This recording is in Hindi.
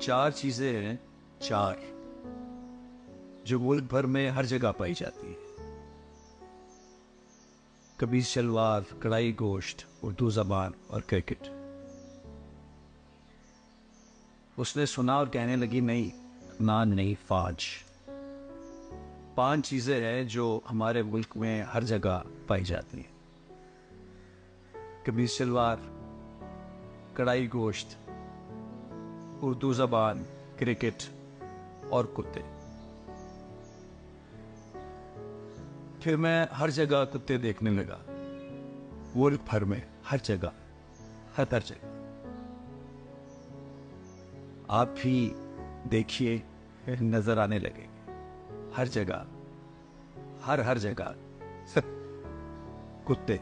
चार चीजें हैं, चार, जो मुल्क भर में हर जगह पाई जाती है। कमीज शलवार, कढ़ाई गोश्त, उर्दू जबान और क्रिकेट। उसने सुना और कहने लगी, नहीं, नान नहीं, फाज। पांच चीजें हैं जो हमारे मुल्क में हर जगह पाई जाती हैं। कमीज शलवार, कढ़ाई गोश्त, उर्दू जबान, क्रिकेट और कुत्ते। फिर मैं हर जगह कुत्ते देखने लगा, मुल्क भर में हर जगह, हर जगह। आप भी देखिए, नजर आने लगे हर जगह, हर जगह कुत्ते।